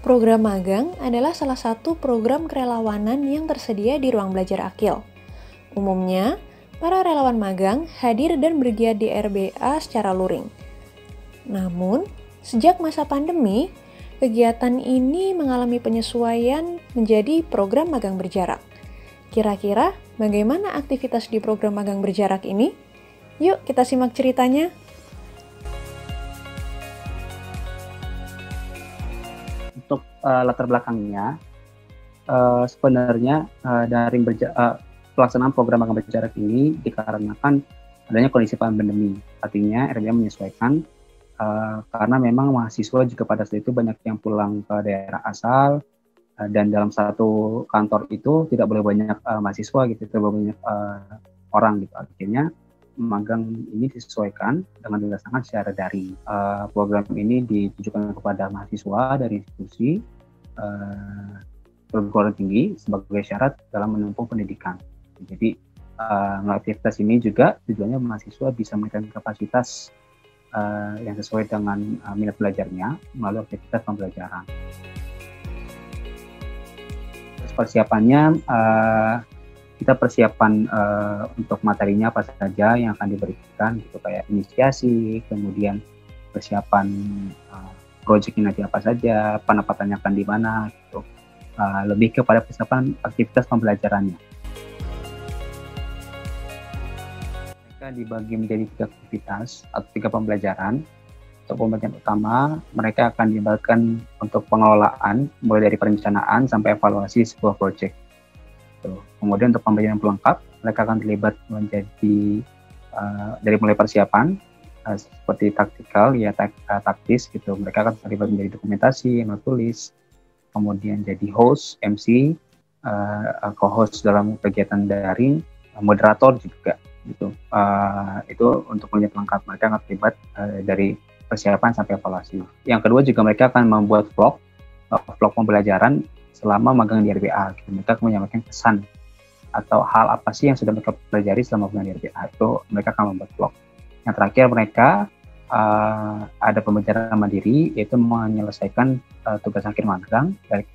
Program magang adalah salah satu program kerelawanan yang tersedia di ruang belajar Akil. Umumnya, para relawan magang hadir dan bergiat di RBA secara luring. Namun, sejak masa pandemi, kegiatan ini mengalami penyesuaian menjadi program magang berjarak. Kira-kira bagaimana aktivitas di program magang berjarak ini? Yuk kita simak ceritanya. Untuk latar belakangnya, sebenarnya pelaksanaan program magang berjarak ini dikarenakan adanya kondisi pandemi. Artinya RBA menyesuaikan karena memang mahasiswa juga pada saat itu banyak yang pulang ke daerah asal, dan dalam satu kantor itu tidak boleh banyak mahasiswa gitu, tidak boleh banyak orang gitu. Akhirnya magang ini disesuaikan dengan dilaksanakan secara daring. Program ini ditujukan kepada mahasiswa dari institusi perguruan tinggi sebagai syarat dalam menempuh pendidikan. Jadi aktivitas ini juga tujuannya mahasiswa bisa meningkatkan kapasitas yang sesuai dengan minat belajarnya melalui aktivitas pembelajaran. Persiapannya, kita persiapan untuk materinya apa saja yang akan diberikan, gitu, kayak inisiasi, kemudian persiapan proyeknya nanti apa saja, penempatannya akan di mana, gitu. Lebih kepada persiapan aktivitas pembelajarannya. Mereka dibagi menjadi 3 aktivitas atau 3 pembelajaran. Untuk pembelajaran utama, mereka akan dilibatkan untuk pengelolaan, mulai dari perencanaan sampai evaluasi sebuah proyek. Kemudian untuk pembelajaran pelengkap, mereka akan terlibat menjadi dari mulai persiapan seperti taktikal, ya taktis gitu. Mereka akan terlibat menjadi dokumentasi, menulis, kemudian jadi host, MC, co-host dalam kegiatan daring, moderator juga gitu. Itu untuk pembelajaran pelengkap, mereka akan terlibat dari persiapan sampai evaluasi. Yang kedua juga mereka akan membuat vlog pembelajaran selama magang di RBA. Mereka akan menyampaikan pesan atau hal apa sih yang sudah mereka pelajari selama magang di RBA. Itu mereka akan membuat vlog. Yang terakhir mereka ada pembelajaran mandiri, yaitu menyelesaikan tugas akhir magang dari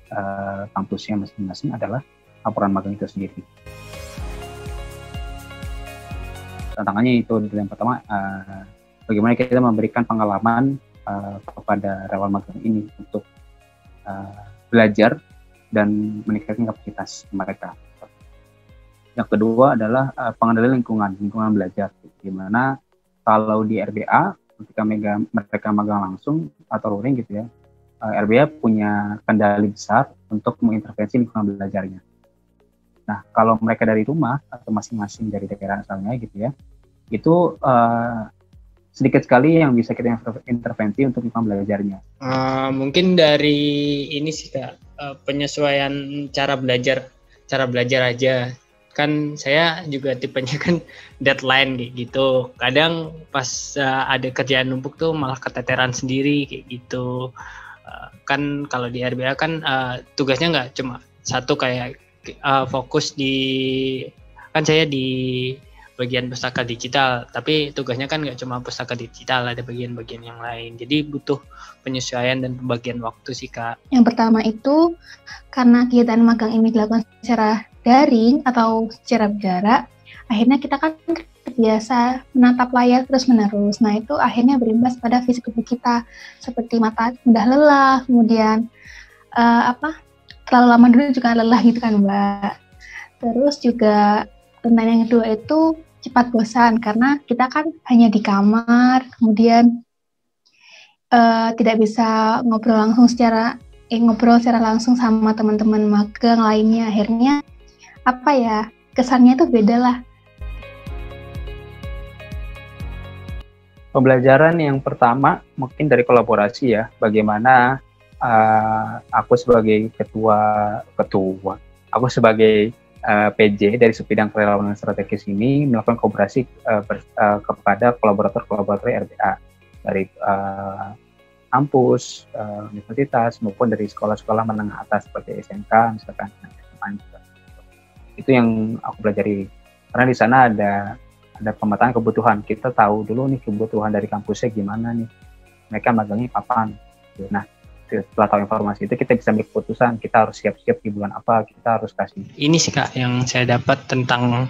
kampusnya masing-masing adalah laporan magang itu sendiri. Tantangannya itu yang pertama, bagaimana kita memberikan pengalaman kepada relawan magang ini untuk belajar dan meningkatkan kapasitas mereka. Yang kedua adalah pengendalian lingkungan belajar. Di mana kalau di RBA, ketika mereka magang langsung atau luring gitu ya, RBA punya kendali besar untuk mengintervensi lingkungan belajarnya. Nah, kalau mereka dari rumah atau masing-masing dari daerah asalnya gitu ya, itu sedikit sekali yang bisa kita intervensi untuk lingkungan belajarnya. Mungkin dari ini sih Kak, penyesuaian cara belajar aja. Kan saya juga tipenya kan deadline kayak gitu. Kadang pas ada kerjaan numpuk tuh malah keteteran sendiri kayak gitu. Kan kalau di RBA kan tugasnya nggak cuma satu, kayak fokus kan saya di bagian pustaka digital, tapi tugasnya kan nggak cuma pustaka digital, ada bagian-bagian yang lain. Jadi butuh penyesuaian dan pembagian waktu sih Kak. Yang pertama itu karena kegiatan magang ini dilakukan secara daring atau secara berjarak, akhirnya kita kan terbiasa menatap layar terus-menerus. Nah itu akhirnya berimbas pada fisik tubuh kita, seperti mata mudah lelah, kemudian terlalu lama dulu juga lelah gitu kan Mbak. Terus juga tantangan yang kedua itu cepat bosan, karena kita kan hanya di kamar, kemudian tidak bisa ngobrol secara langsung sama teman-teman magang lainnya. Akhirnya kesannya itu beda lah. Pembelajaran yang pertama mungkin dari kolaborasi ya, bagaimana aku sebagai aku sebagai PJ dari Subbidang Kerelawanan Strategis ini melakukan kolaborasi kepada kolaborator RBA dari kampus, universitas maupun dari sekolah-sekolah menengah atas seperti SMK misalkan. Itu yang aku pelajari, karena di sana ada pemetaan kebutuhan. Kita tahu dulu nih kebutuhan dari kampusnya gimana nih, mereka magangnya kapan. Nah setelah tahu informasi itu kita bisa ambil keputusan, kita harus siap-siap di bulan apa, kita harus kasih. Ini sih Kak yang saya dapat tentang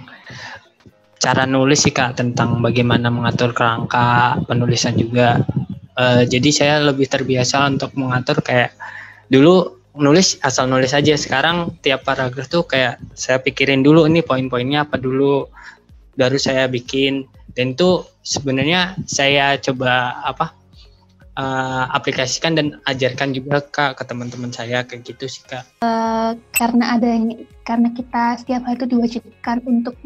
cara nulis sih Kak, tentang bagaimana mengatur kerangka penulisan juga. Jadi saya lebih terbiasa untuk mengatur kayak dulu nulis asal nulis aja, sekarang tiap paragraf tuh kayak saya pikirin dulu ini poin-poinnya apa dulu, baru saya bikin. Dan itu sebenarnya saya coba aplikasikan dan ajarkan juga Kak ke teman-teman saya kayak gitu sih Kak. Karena kita setiap hari itu diwajibkan untuk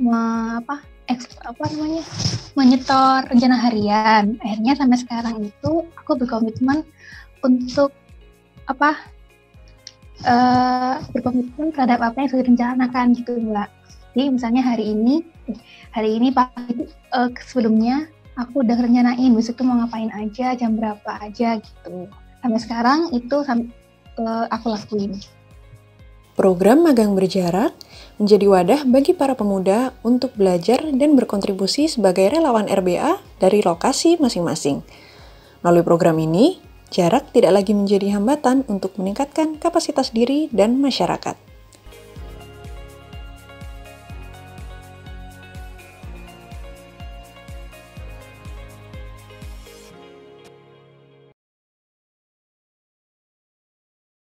menyetor rencana harian. Akhirnya sampai sekarang itu aku berkomitmen untuk berkomitmen terhadap apa yang sudah direncanakan gitu Mbak. Jadi misalnya hari ini sebelumnya aku udah rencanain besok tuh mau ngapain aja, jam berapa aja gitu. Sampai sekarang itu aku lakuin. Program magang berjarak menjadi wadah bagi para pemuda untuk belajar dan berkontribusi sebagai relawan RBA dari lokasi masing-masing. Melalui program ini, jarak tidak lagi menjadi hambatan untuk meningkatkan kapasitas diri dan masyarakat.